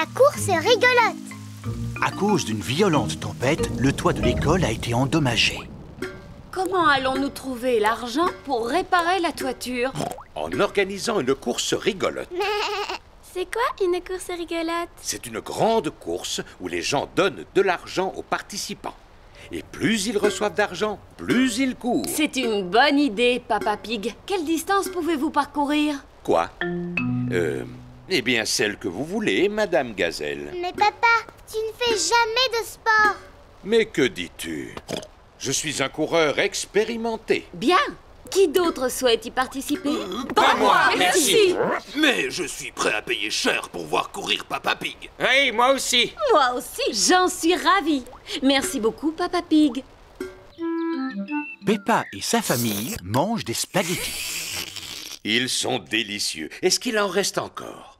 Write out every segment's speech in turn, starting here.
La course rigolote. À cause d'une violente tempête, le toit de l'école a été endommagé. Comment allons-nous trouver l'argent pour réparer la toiture? En organisant une course rigolote. C'est quoi une course rigolote? C'est une grande course où les gens donnent de l'argent aux participants. Et plus ils reçoivent d'argent, plus ils courent. C'est une bonne idée, Papa Pig. Quelle distance pouvez-vous parcourir? Quoi? Eh bien, celle que vous voulez, Madame Gazelle. Mais papa, tu ne fais jamais de sport. Mais que dis-tu? Je suis un coureur expérimenté. Bien. Qui d'autre souhaite y participer? Pas moi, merci. Mais je suis prêt à payer cher pour voir courir Papa Pig. Oui, moi aussi. Moi aussi. J'en suis ravie. Merci beaucoup, Papa Pig. Peppa et sa famille mangent des spaghettis. Ils sont délicieux. Est-ce qu'il en reste encore?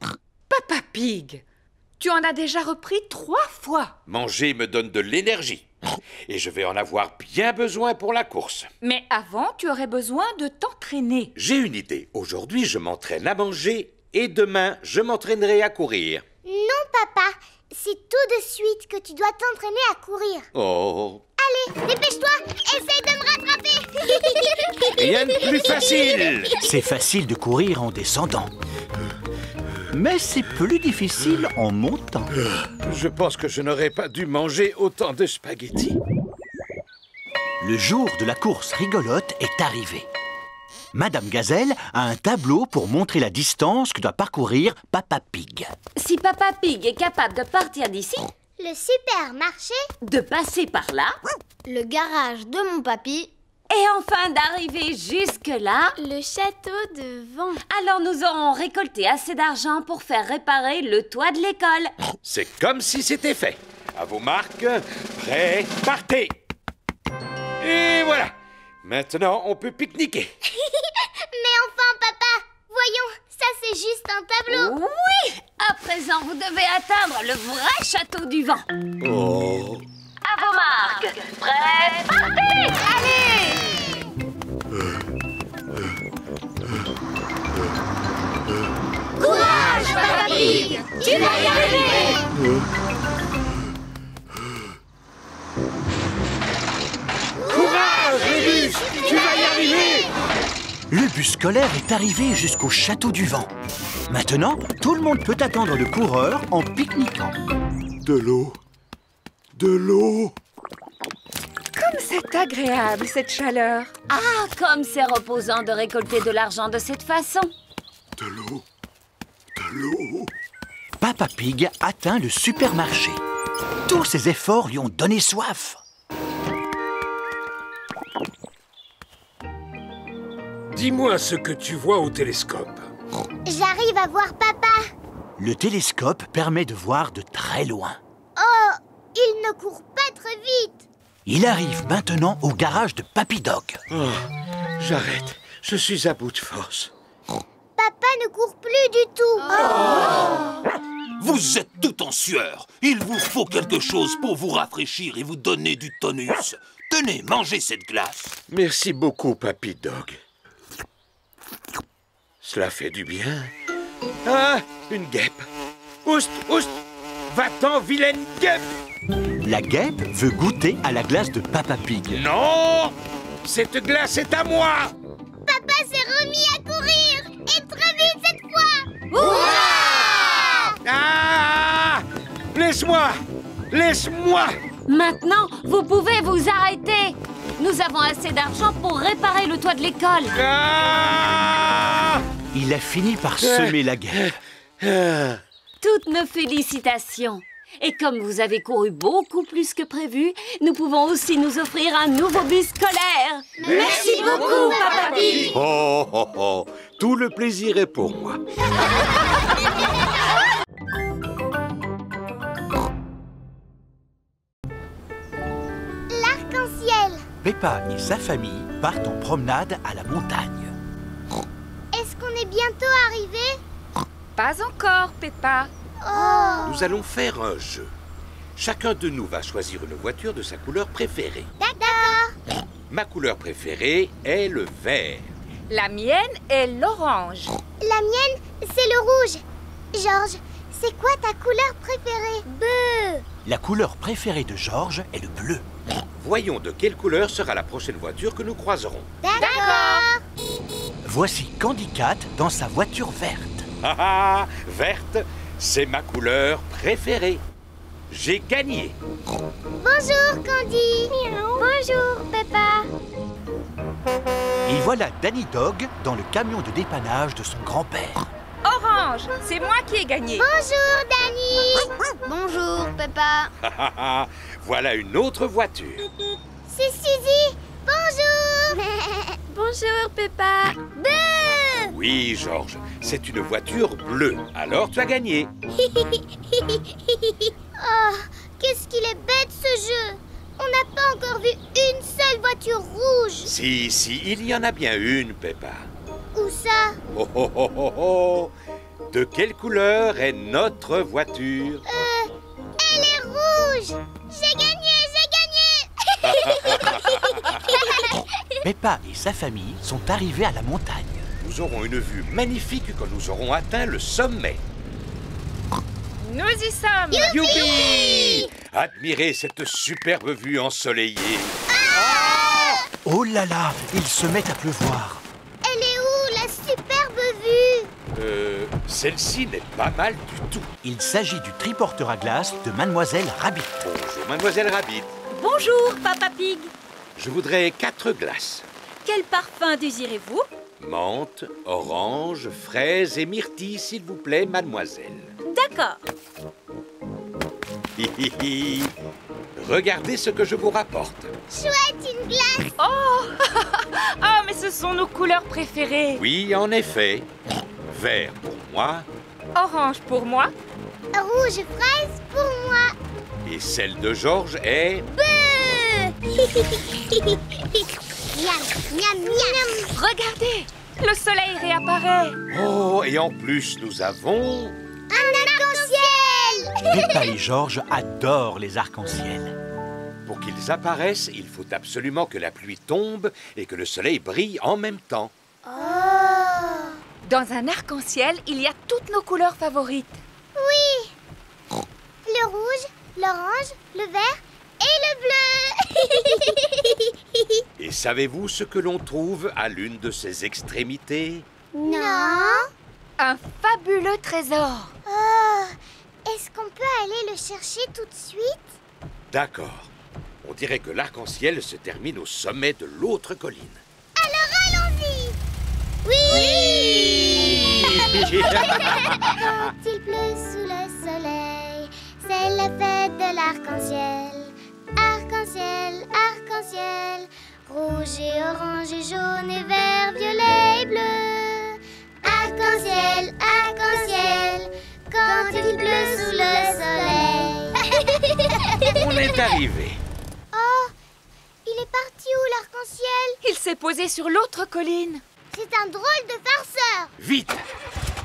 Papa Pig, tu en as déjà repris 3 fois. Manger me donne de l'énergie. Et je vais en avoir bien besoin pour la course. Mais avant, tu aurais besoin de t'entraîner. J'ai une idée. Aujourd'hui, je m'entraîne à manger et demain, je m'entraînerai à courir. Non, papa. C'est tout de suite que tu dois t'entraîner à courir. Oh, Allez, dépêche-toi. Essaye de me rattraper. rien de plus facile. C'est facile de courir en descendant. Mais c'est plus difficile en montant. Je pense que je n'aurais pas dû manger autant de spaghettis. Le jour de la course rigolote est arrivé. Madame Gazelle a un tableau pour montrer la distance que doit parcourir Papa Pig. Si Papa Pig est capable de partir d'ici, Le supermarché, de passer par là, le garage de mon papy, et enfin d'arriver jusque-là, le château de Vent. alors nous aurons récolté assez d'argent pour faire réparer le toit de l'école. C'est comme si c'était fait. À vos marques, prêts, partez. Et voilà. Maintenant, on peut pique-niquer. Mais enfin, papa, voyons, ça c'est juste un tableau. Oui! À présent, vous devez atteindre le vrai château du vent. Oh. À vos marques, prêts, partez! Allez! Courage, Papa Pig, tu vas y arriver. Courage, le bus! Tu vas y arriver! Le bus scolaire est arrivé jusqu'au château du vent. Maintenant, tout le monde peut attendre le coureur en pique-niquant. De l'eau. De l'eau. Comme c'est agréable, cette chaleur. Ah, comme c'est reposant de récolter de l'argent de cette façon. De l'eau. De l'eau. Papa Pig atteint le supermarché. Tous ses efforts lui ont donné soif. Dis-moi ce que tu vois au télescope. J'arrive à voir papa. Le télescope permet de voir de très loin. Oh, il ne court pas très vite. Il arrive maintenant au garage de Papy Dog. Oh, j'arrête. Je suis à bout de force. Papa ne court plus du tout. Vous êtes tout en sueur. Il vous faut quelque chose pour vous rafraîchir et vous donner du tonus. Tenez, mangez cette glace. Merci beaucoup, Papy Dog. Cela fait du bien. Ah, une guêpe. Oust, oust. Va-t'en, vilaine guêpe. La guêpe veut goûter à la glace de Papa Pig. Non! Cette glace est à moi! Papa s'est remis à courir. Et très vite cette fois. Ah! Laisse-moi! Laisse-moi! Maintenant, vous pouvez vous arrêter. Nous avons assez d'argent pour réparer le toit de l'école. Ah! Il a fini par semer la guêpe. Ah. Toutes nos félicitations. Et comme vous avez couru beaucoup plus que prévu, nous pouvons aussi nous offrir un nouveau bus scolaire. Merci beaucoup, Papa Pig. Oh, oh, oh. Tout le plaisir est pour moi. L'arc-en-ciel. Peppa et sa famille partent en promenade à la montagne. Est-ce qu'on est bientôt arrivé? Pas encore, Peppa. Oh, Nous allons faire un jeu. Chacun de nous va choisir une voiture de sa couleur préférée. d'accord. Ma couleur préférée est le vert. La mienne est l'orange. La mienne, c'est le rouge. Georges, C'est quoi ta couleur préférée? Bleu. La couleur préférée de Georges est le bleu. Voyons de quelle couleur sera la prochaine voiture que nous croiserons. D'accord. Voici Candy Cat dans sa voiture verte. Ah ah, verte, c'est ma couleur préférée. J'ai gagné. Bonjour, Candy. Bonjour, Peppa. Et voilà Danny Dog dans le camion de dépannage de son grand-père. Orange, c'est moi qui ai gagné. Bonjour, Danny. Bonjour, Peppa. Ah ah ah, voilà une autre voiture. C'est Suzy. Bonjour. Bonjour, Peppa. Bleu. Oui, Georges, c'est une voiture bleue. Alors tu as gagné. Oh, qu'est-ce qu'il est bête ce jeu. On n'a pas encore vu une seule voiture rouge. Si, il y en a bien une, Peppa. Où ça? Oh, oh, oh, oh, oh. De quelle couleur est notre voiture? Elle est rouge. J'ai gagné, j'ai gagné. Peppa et sa famille sont arrivés à la montagne. Nous aurons une vue magnifique quand nous aurons atteint le sommet. Nous y sommes. Youpi! Admirez cette superbe vue ensoleillée. Oh là là, il se met à pleuvoir. Elle est où la superbe vue? Celle-ci n'est pas mal du tout. Il s'agit du triporteur à glace de Mademoiselle Rabbit. Bonjour, Mademoiselle Rabbit. Bonjour, Papa Pig. Je voudrais 4 glaces. Quel parfum désirez-vous? Menthe, orange, fraise et myrtille, s'il vous plaît, mademoiselle. D'accord. Hi, hi, hi. Regardez ce que je vous rapporte. Chouette, une glace. Oh, mais ce sont nos couleurs préférées. Oui, en effet. Vert pour moi Orange pour moi. Rouge fraise pour moi. et celle de Georges est... Miam, miam, miam. Regardez, le soleil réapparaît. Oh, et en plus, nous avons... Un arc-en-ciel. Peppa et Georges adorent les arcs-en-ciel. Pour qu'ils apparaissent, il faut absolument que la pluie tombe et que le soleil brille en même temps. Dans un arc-en-ciel, il y a toutes nos couleurs favorites. Oui. Le rouge, l'orange, le vert et le bleu. Et savez-vous ce que l'on trouve à l'une de ces extrémités? Non. Un fabuleux trésor. Oh, est-ce qu'on peut aller le chercher tout de suite? D'accord. On dirait que l'arc-en-ciel se termine au sommet de l'autre colline. Alors allons-y. Oui. Quand il pleut sous le soleil, c'est la fête de l'arc-en-ciel. Arc-en-ciel, arc-en-ciel, rouge et orange et jaune et vert, violet et bleu. Arc-en-ciel, arc-en-ciel, quand il pleut sous le soleil. On est arrivé. Oh, il est parti où l'arc-en-ciel? Il s'est posé sur l'autre colline. C'est un drôle de farceur. Vite!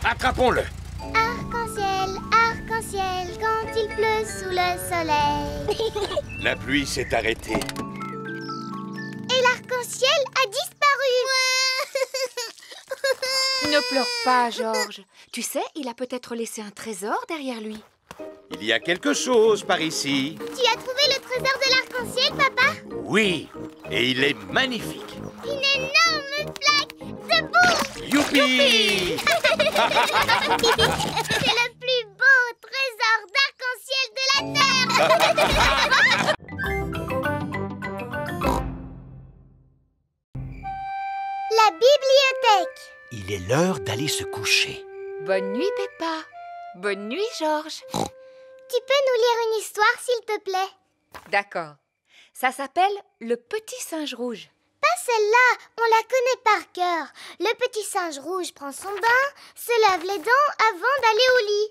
Attrapons-le! Arc-en-ciel, arc-en-ciel, quand il pleut sous le soleil. La pluie s'est arrêtée. Et l'arc-en-ciel a disparu. Ne pleure pas, Georges. Tu sais, il a peut-être laissé un trésor derrière lui. Il y a quelque chose par ici. Tu as trouvé le trésor de l'arc-en-ciel, papa? Oui, et il est magnifique. Une énorme plaque de boue. Youpi! C'est le plus beau trésor d'arc-en-ciel de la Terre. La bibliothèque. Il est l'heure d'aller se coucher. Bonne nuit, Peppa. Bonne nuit, Georges. Tu peux nous lire une histoire, s'il te plaît? D'accord. Ça s'appelle Le Petit Singe Rouge. Pas celle-là, on la connaît par cœur. Le petit singe rouge prend son bain, se lave les dents avant d'aller au lit.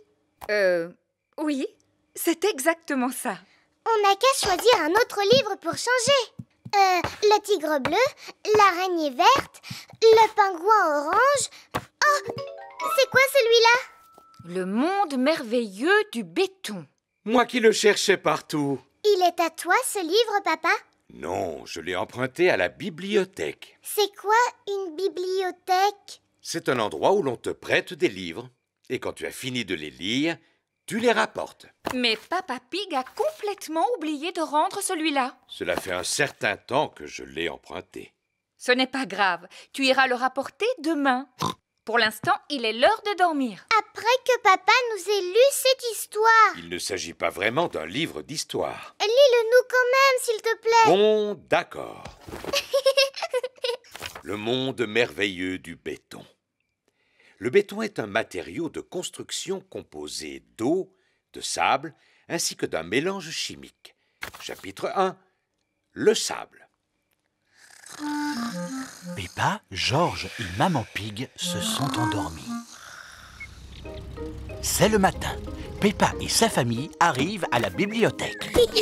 Oui, c'est exactement ça. On n'a qu'à choisir un autre livre pour changer. Le tigre bleu, l'araignée verte, le pingouin orange. Oh, c'est quoi celui-là? Le monde merveilleux du béton. Moi qui le cherchais partout. Il est à toi ce livre, papa? Non, je l'ai emprunté à la bibliothèque. C'est quoi une bibliothèque? C'est un endroit où l'on te prête des livres. Et quand tu as fini de les lire, Tu les rapportes. Mais Papa Pig a complètement oublié de rendre celui-là. Cela fait un certain temps que je l'ai emprunté. Ce n'est pas grave. Tu iras le rapporter demain. Pour l'instant, il est l'heure de dormir. Après que papa nous ait lu cette histoire. Il ne s'agit pas vraiment d'un livre d'histoire. Lis-le-nous quand même, s'il te plaît. Bon, d'accord. Le monde merveilleux du béton. Le béton est un matériau de construction composé d'eau, de sable, ainsi que d'un mélange chimique. Chapitre 1. Le sable. Peppa, George et Maman Pig se sont endormis. C'est le matin. Peppa et sa famille arrivent à la bibliothèque. Waouh!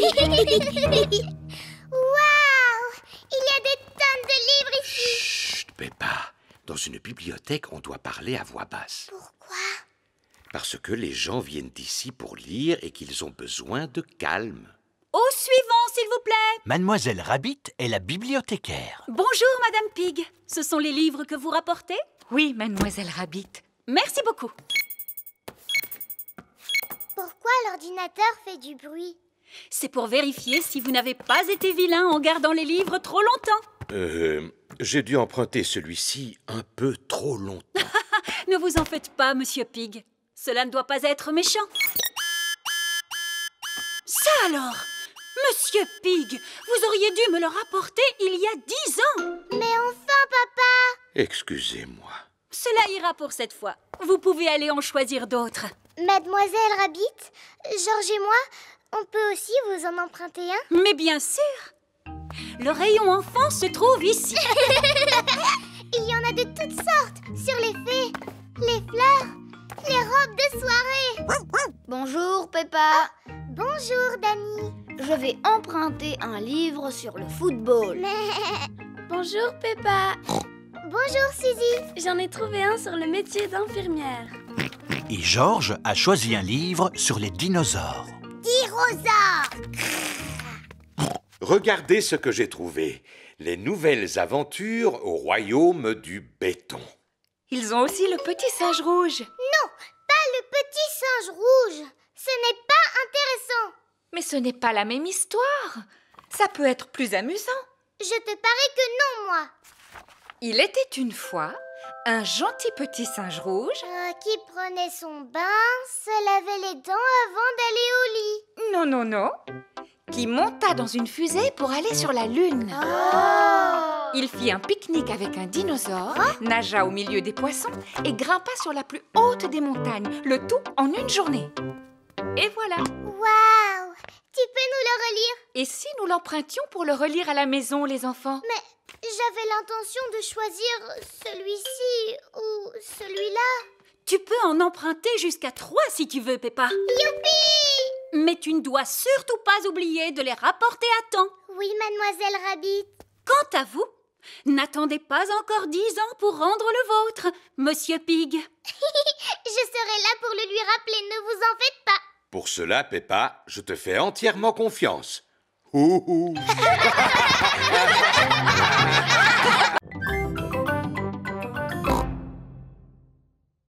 Il y a des tonnes de livres ici. Chut, Peppa. Dans une bibliothèque, on doit parler à voix basse. Pourquoi? Parce que les gens viennent ici pour lire et qu'ils ont besoin de calme. Au suivant, s'il vous plaît. Mademoiselle Rabbit est la bibliothécaire. Bonjour, Madame Pig. Ce sont les livres que vous rapportez? Oui, Mademoiselle Rabbit. Merci beaucoup. Pourquoi l'ordinateur fait du bruit? C'est pour vérifier si vous n'avez pas été vilain en gardant les livres trop longtemps. J'ai dû emprunter celui-ci un peu trop longtemps. Ne vous en faites pas, Monsieur Pig. Cela ne doit pas être méchant. Ça alors! Monsieur Pig, vous auriez dû me le rapporter il y a 10 ans. Mais enfin, papa! Excusez-moi. Cela ira pour cette fois. Vous pouvez aller en choisir d'autres. Mademoiselle Rabbit, George et moi, on peut aussi vous en emprunter un? Mais bien sûr! Le rayon enfant se trouve ici. Il y en a de toutes sortes, sur les fées, les fleurs, les robes de soirée. Bonjour Peppa, Bonjour, Dani. je vais emprunter un livre sur le football. Bonjour Peppa, Bonjour, Suzy. j'en ai trouvé un sur le métier d'infirmière. Et George a choisi un livre sur les dinosaures. Tyrosaure. Regardez ce que j'ai trouvé. Les nouvelles aventures au royaume du béton. Ils ont aussi le petit singe rouge. Non, pas le petit singe rouge. Ce n'est pas intéressant. Mais ce n'est pas la même histoire. Ça peut être plus amusant. Je te parie que non, moi. Il était une fois un gentil petit singe rouge. Qui prenait son bain, se lavait les dents avant d'aller au lit. Non, non, non. Qui monta dans une fusée pour aller sur la Lune. Il fit un pique-nique avec un dinosaure, nagea au milieu des poissons et grimpa sur la plus haute des montagnes, le tout en une journée. Et voilà. Waouh! Tu peux nous le relire? Et si nous l'empruntions pour le relire à la maison, les enfants? Mais j'avais l'intention de choisir celui-ci ou celui-là. Tu peux en emprunter jusqu'à 3 si tu veux, Peppa. Youpi! Mais tu ne dois surtout pas oublier de les rapporter à temps. Oui, Mademoiselle Rabbit. Quant à vous, n'attendez pas encore 10 ans pour rendre le vôtre, Monsieur Pig. Je serai là pour le lui rappeler, ne vous en faites pas. Pour cela, Peppa, je te fais entièrement confiance. Ouh, ouh.